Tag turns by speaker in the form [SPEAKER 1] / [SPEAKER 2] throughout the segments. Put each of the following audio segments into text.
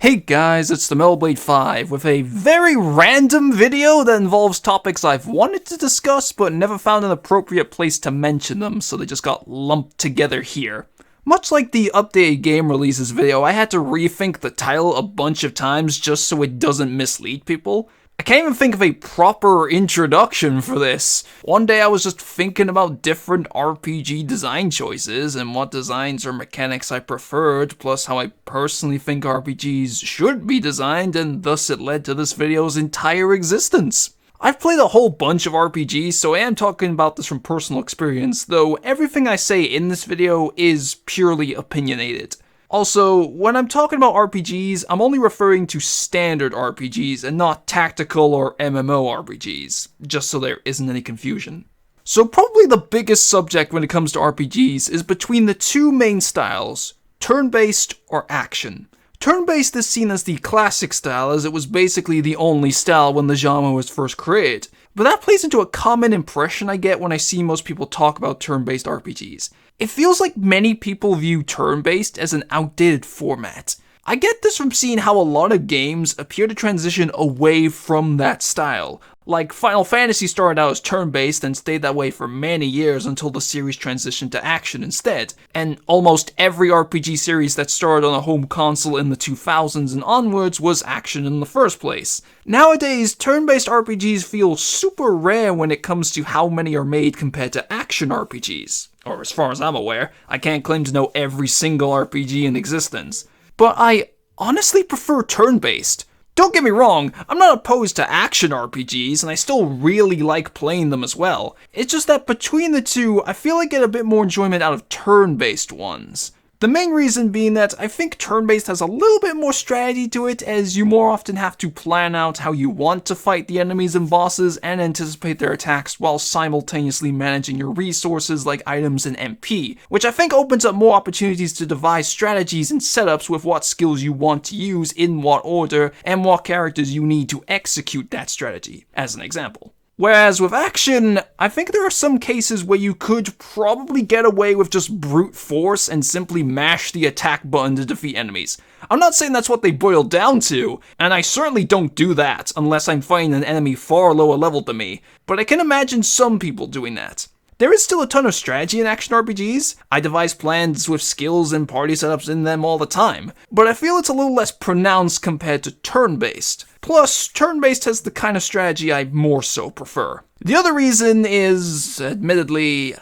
[SPEAKER 1] Hey guys, it's the Melblade 5 with a very random video that involves topics I've wanted to discuss but never found an appropriate place to mention them, so they just got lumped together here. Much like the updated game releases video, I had to rethink the title a bunch of times just so it doesn't mislead people. I can't even think of a proper introduction for this. One day I was just thinking about different RPG design choices and what designs or mechanics I preferred, plus how I personally think RPGs should be designed, and thus it led to this video's entire existence. I've played a whole bunch of RPGs, so I am talking about this from personal experience, though everything I say in this video is purely opinionated. Also, when I'm talking about RPGs, I'm only referring to standard RPGs and not tactical or MMORPGs, just so there isn't any confusion. So probably the biggest subject when it comes to RPGs is between the two main styles, turn-based or action. Turn-based is seen as the classic style, as it was basically the only style when the genre was first created. But that plays into a common impression I get when I see most people talk about turn-based RPGs. It feels like many people view turn-based as an outdated format. I get this from seeing how a lot of games appear to transition away from that style. Like Final Fantasy started out as turn-based and stayed that way for many years until the series transitioned to action instead. And almost every RPG series that started on a home console in the 2000s and onwards was action in the first place. Nowadays, turn-based RPGs feel super rare when it comes to how many are made compared to action RPGs. Or as far as I'm aware, I can't claim to know every single RPG in existence. But I honestly prefer turn-based. Don't get me wrong, I'm not opposed to action RPGs, and I still really like playing them as well. It's just that between the two, I feel I get a bit more enjoyment out of turn-based ones. The main reason being that I think turn-based has a little bit more strategy to it, as you more often have to plan out how you want to fight the enemies and bosses and anticipate their attacks while simultaneously managing your resources like items and MP, which I think opens up more opportunities to devise strategies and setups with what skills you want to use in what order and what characters you need to execute that strategy, as an example. Whereas with action, I think there are some cases where you could probably get away with just brute force and simply mash the attack button to defeat enemies. I'm not saying that's what they boil down to, and I certainly don't do that unless I'm fighting an enemy far lower level than me, but I can imagine some people doing that. There is still a ton of strategy in action RPGs. I devise plans with skills and party setups in them all the time, but I feel it's a little less pronounced compared to turn-based. Plus, turn-based has the kind of strategy I more so prefer. The other reason is, admittedly,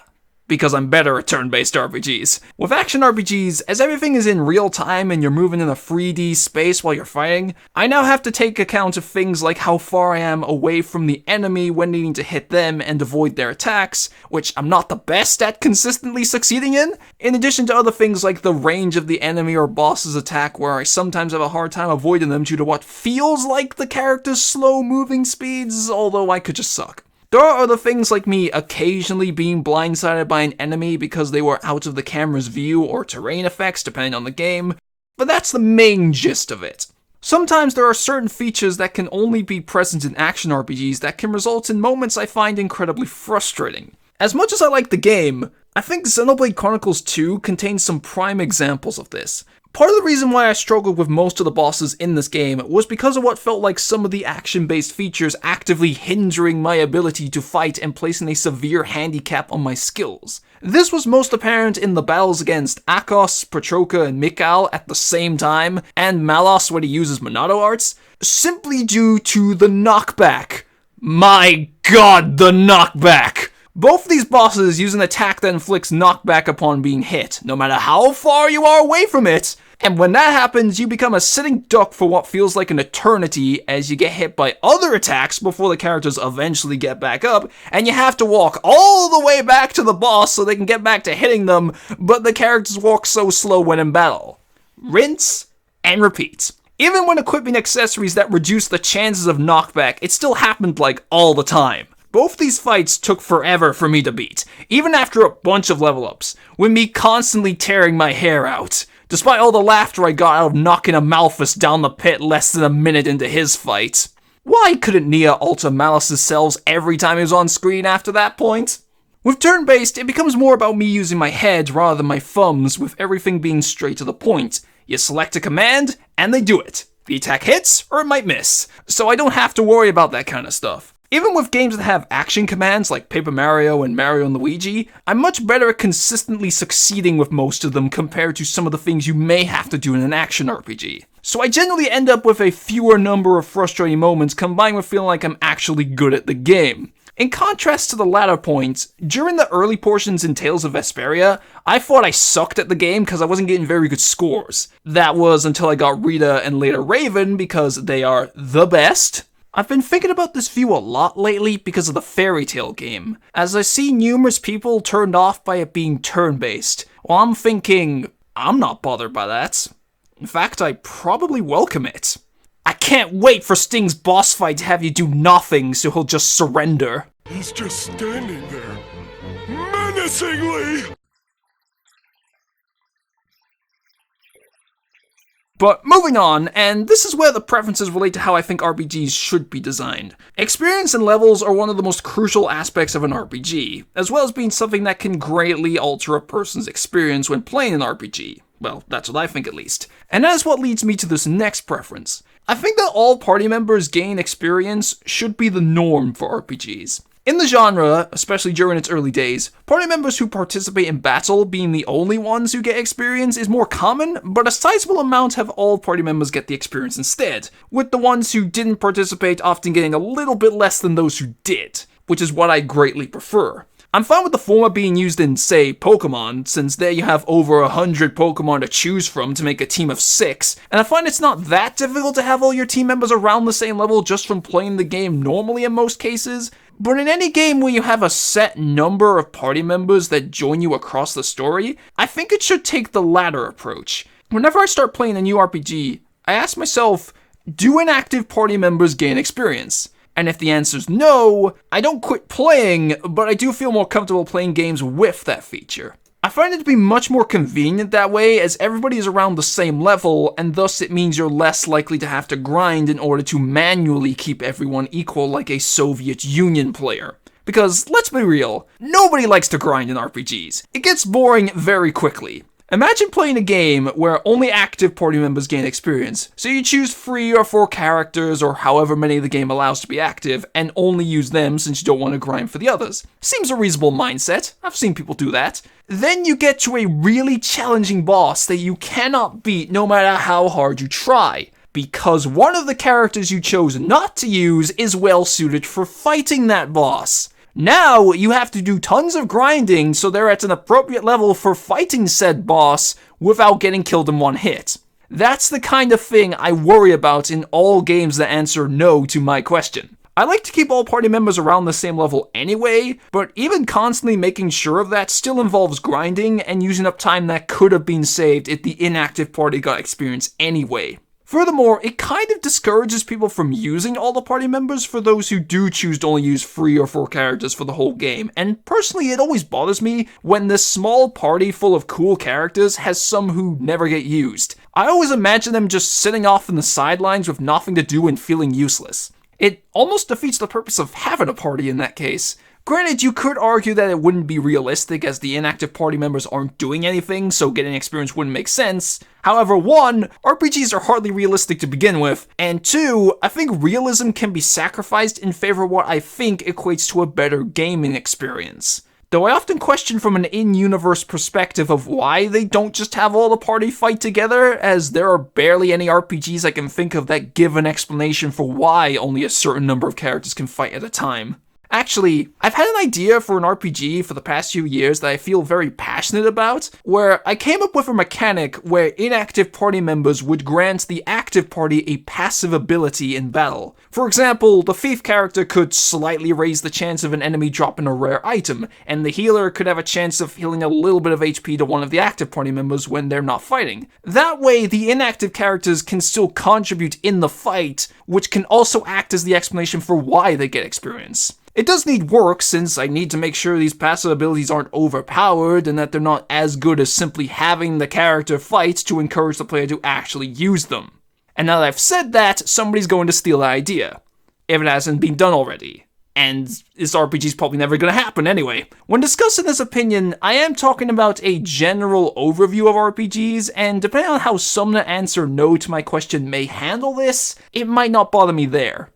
[SPEAKER 1] because I'm better at turn-based RPGs. With action RPGs, as everything is in real time and you're moving in a 3D space while you're fighting, I now have to take account of things like how far I am away from the enemy when needing to hit them and avoid their attacks, which I'm not the best at consistently succeeding in addition to other things like the range of the enemy or boss's attack, where I sometimes have a hard time avoiding them due to what feels like the character's slow moving speeds, although I could just suck. There are other things like me occasionally being blindsided by an enemy because they were out of the camera's view or terrain effects depending on the game, but that's the main gist of it. Sometimes there are certain features that can only be present in action RPGs that can result in moments I find incredibly frustrating. As much as I like the game, I think Xenoblade Chronicles 2 contains some prime examples of this. Part of the reason why I struggled with most of the bosses in this game was because of what felt like some of the action-based features actively hindering my ability to fight and placing a severe handicap on my skills. This was most apparent in the battles against Akos, Petroka, and Mikal at the same time, and Malos when he uses Monado arts, simply due to the knockback. My god, the knockback! Both of these bosses use an attack that inflicts knockback upon being hit, no matter how far you are away from it. And when that happens, you become a sitting duck for what feels like an eternity as you get hit by other attacks before the characters eventually get back up, and you have to walk all the way back to the boss so they can get back to hitting them, but the characters walk so slow when in battle. Rinse and repeat. Even when equipping accessories that reduce the chances of knockback, it still happened like all the time. Both these fights took forever for me to beat, even after a bunch of level ups, with me constantly tearing my hair out, despite all the laughter I got out of knocking a Malphus down the pit less than a minute into his fight. Why couldn't Nia alter Malice's cells every time he was on screen after that point? With turn-based, it becomes more about me using my head rather than my thumbs, with everything being straight to the point. You select a command, and they do it. The attack hits, or it might miss, so I don't have to worry about that kind of stuff. Even with games that have action commands like Paper Mario and Mario & Luigi, I'm much better at consistently succeeding with most of them compared to some of the things you may have to do in an action RPG. So I generally end up with a fewer number of frustrating moments combined with feeling like I'm actually good at the game. In contrast to the latter point, during the early portions in Tales of Vesperia, I thought I sucked at the game because I wasn't getting very good scores. That was until I got Rita and later Raven because they are the best. I've been thinking about this view a lot lately because of the Fairy Tail game, as I see numerous people turned off by it being turn-based. Well, I'm thinking, I'm not bothered by that. In fact, I probably welcome it. I can't wait for Sting's boss fight to have you do nothing so he'll just surrender.
[SPEAKER 2] He's just standing there, menacingly!
[SPEAKER 1] But moving on, and this is where the preferences relate to how I think RPGs should be designed. Experience and levels are one of the most crucial aspects of an RPG, as well as being something that can greatly alter a person's experience when playing an RPG. Well, that's what I think at least. And that is what leads me to this next preference. I think that all party members gain experience should be the norm for RPGs. In the genre, especially during its early days, party members who participate in battle being the only ones who get experience is more common, but a sizable amount have all party members get the experience instead, with the ones who didn't participate often getting a little bit less than those who did, which is what I greatly prefer. I'm fine with the former being used in, say, Pokemon, since there you have over 100 Pokemon to choose from to make a team of 6, and I find it's not that difficult to have all your team members around the same level just from playing the game normally in most cases. But in any game where you have a set number of party members that join you across the story, I think it should take the latter approach. Whenever I start playing a new RPG, I ask myself, do inactive party members gain experience? And if the answer's no, I don't quit playing, but I do feel more comfortable playing games with that feature. I find it to be much more convenient that way, as everybody is around the same level, and thus it means you're less likely to have to grind in order to manually keep everyone equal like a Soviet Union player. Because, let's be real, nobody likes to grind in RPGs. It gets boring very quickly. Imagine playing a game where only active party members gain experience, so you choose 3 or 4 characters or however many the game allows to be active, and only use them since you don't want to grind for the others. Seems a reasonable mindset, I've seen people do that. Then you get to a really challenging boss that you cannot beat no matter how hard you try, because one of the characters you chose not to use is well suited for fighting that boss. Now, you have to do tons of grinding so they're at an appropriate level for fighting said boss without getting killed in one hit. That's the kind of thing I worry about in all games that answer no to my question. I like to keep all party members around the same level anyway, but even constantly making sure of that still involves grinding and using up time that could have been saved if the inactive party got experience anyway. Furthermore, it kind of discourages people from using all the party members for those who do choose to only use 3 or 4 characters for the whole game, and personally it always bothers me when this small party full of cool characters has some who never get used. I always imagine them just sitting off in the sidelines with nothing to do and feeling useless. It almost defeats the purpose of having a party in that case. Granted, you could argue that it wouldn't be realistic as the inactive party members aren't doing anything, so getting experience wouldn't make sense. However, 1, RPGs are hardly realistic to begin with, and 2, I think realism can be sacrificed in favor of what I think equates to a better gaming experience. Though I often question from an in-universe perspective of why they don't just have all the party fight together, as there are barely any RPGs I can think of that give an explanation for why only a certain number of characters can fight at a time. Actually, I've had an idea for an RPG for the past few years that I feel very passionate about, where I came up with a mechanic where inactive party members would grant the active party a passive ability in battle. For example, the thief character could slightly raise the chance of an enemy dropping a rare item, and the healer could have a chance of healing a little bit of HP to one of the active party members when they're not fighting. That way, the inactive characters can still contribute in the fight, which can also act as the explanation for why they get experience. It does need work, since I need to make sure these passive abilities aren't overpowered and that they're not as good as simply having the character fight to encourage the player to actually use them. And now that I've said that, somebody's going to steal that idea, if it hasn't been done already. And this RPG's probably never gonna happen anyway. When discussing this opinion, I am talking about a general overview of RPGs, and depending on how some that answer no to my question may handle this, it might not bother me there.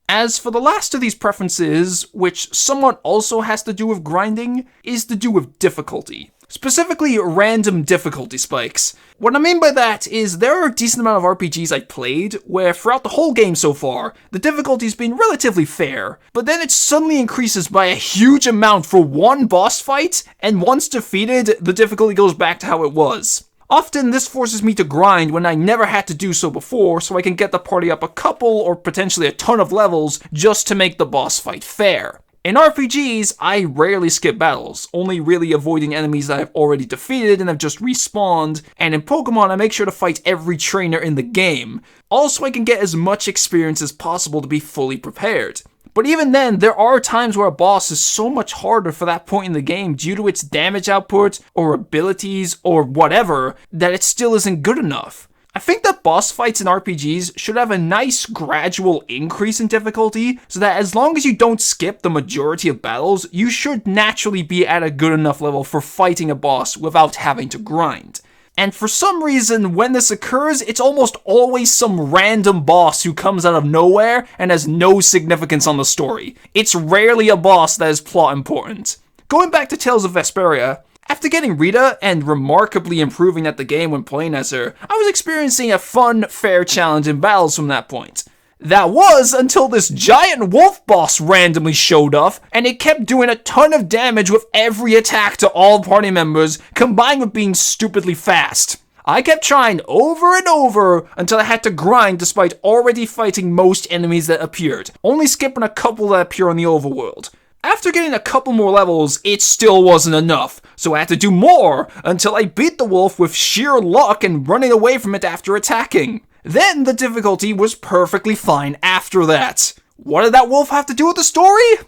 [SPEAKER 1] As for the last of these preferences, which somewhat also has to do with grinding, is to do with difficulty. Specifically, random difficulty spikes. What I mean by that is there are a decent amount of RPGs I've played where throughout the whole game so far, the difficulty's been relatively fair, but then it suddenly increases by a huge amount for one boss fight, and once defeated, the difficulty goes back to how it was. Often this forces me to grind when I never had to do so before, so I can get the party up a couple or potentially a ton of levels just to make the boss fight fair. In RPGs, I rarely skip battles, only really avoiding enemies that I've already defeated and have just respawned, and in Pokemon I make sure to fight every trainer in the game, also I can get as much experience as possible to be fully prepared. But even then, there are times where a boss is so much harder for that point in the game due to its damage output, or abilities, or whatever, that it still isn't good enough. I think that boss fights in RPGs should have a nice gradual increase in difficulty, so that as long as you don't skip the majority of battles, you should naturally be at a good enough level for fighting a boss without having to grind. And for some reason, when this occurs, it's almost always some random boss who comes out of nowhere and has no significance on the story. It's rarely a boss that is plot important. Going back to Tales of Vesperia, after getting Rita and remarkably improving at the game when playing as her, I was experiencing a fun, fair challenge in battles from that point. That was until this giant wolf boss randomly showed up, and it kept doing a ton of damage with every attack to all party members, combined with being stupidly fast. I kept trying over and over until I had to grind despite already fighting most enemies that appeared, only skipping a couple that appear on the overworld. After getting a couple more levels, it still wasn't enough, so I had to do more until I beat the wolf with sheer luck and running away from it after attacking. Then the difficulty was perfectly fine after that. What did that wolf have to do with the story?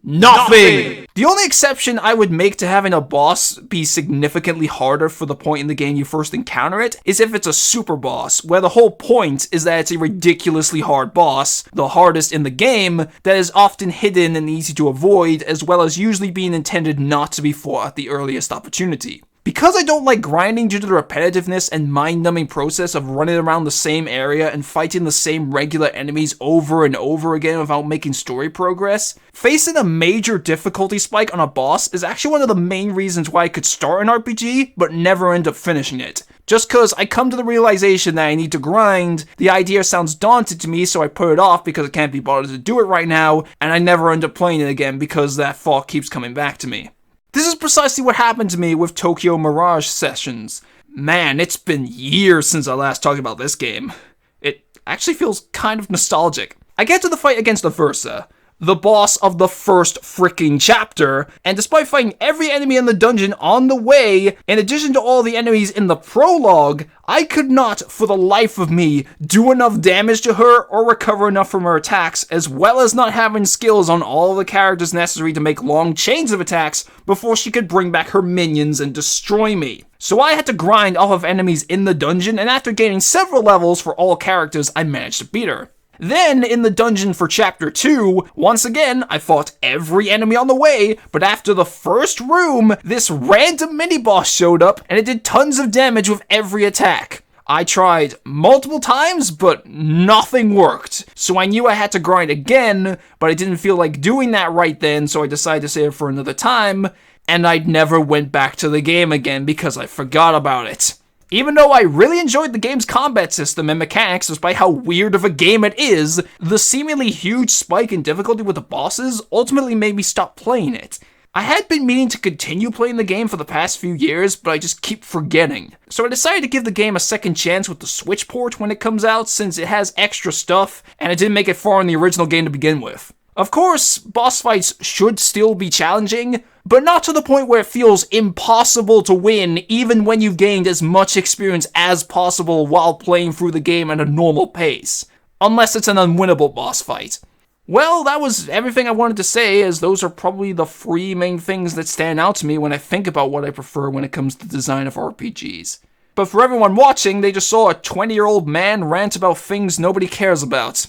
[SPEAKER 1] Nothing! The only exception I would make to having a boss be significantly harder for the point in the game you first encounter it is if it's a super boss, where the whole point is that it's a ridiculously hard boss, the hardest in the game, that is often hidden and easy to avoid, as well as usually being intended not to be fought at the earliest opportunity. Because I don't like grinding due to the repetitiveness and mind-numbing process of running around the same area and fighting the same regular enemies over and over again without making story progress, facing a major difficulty spike on a boss is actually one of the main reasons why I could start an RPG, but never end up finishing it. Just cause I come to the realization that I need to grind, the idea sounds daunting to me, so I put it off because I can't be bothered to do it right now, and I never end up playing it again because that thought keeps coming back to me. This is precisely what happened to me with Tokyo Mirage Sessions. Man, it's been years since I last talked about this game. It actually feels kind of nostalgic. I get to the fight against Aversa, the boss of the first freaking chapter, and despite fighting every enemy in the dungeon on the way, in addition to all the enemies in the prologue, I could not, for the life of me, do enough damage to her or recover enough from her attacks, as well as not having skills on all the characters necessary to make long chains of attacks before she could bring back her minions and destroy me. So I had to grind off of enemies in the dungeon, and after gaining several levels for all characters, I managed to beat her. Then, in the dungeon for Chapter 2, once again, I fought every enemy on the way, but after the first room, this random mini-boss showed up, and it did tons of damage with every attack. I tried multiple times, but nothing worked, so I knew I had to grind again, but I didn't feel like doing that right then, so I decided to save it for another time, and I never went back to the game again because I forgot about it. Even though I really enjoyed the game's combat system and mechanics despite how weird of a game it is, the seemingly huge spike in difficulty with the bosses ultimately made me stop playing it. I had been meaning to continue playing the game for the past few years, but I just keep forgetting. So I decided to give the game a second chance with the Switch port when it comes out, since it has extra stuff, and it didn't make it far in the original game to begin with. Of course, boss fights should still be challenging, but not to the point where it feels impossible to win even when you've gained as much experience as possible while playing through the game at a normal pace. Unless it's an unwinnable boss fight. Well, that was everything I wanted to say, as those are probably the three main things that stand out to me when I think about what I prefer when it comes to the design of RPGs. But for everyone watching, they just saw a 20-year-old man rant about things nobody cares about.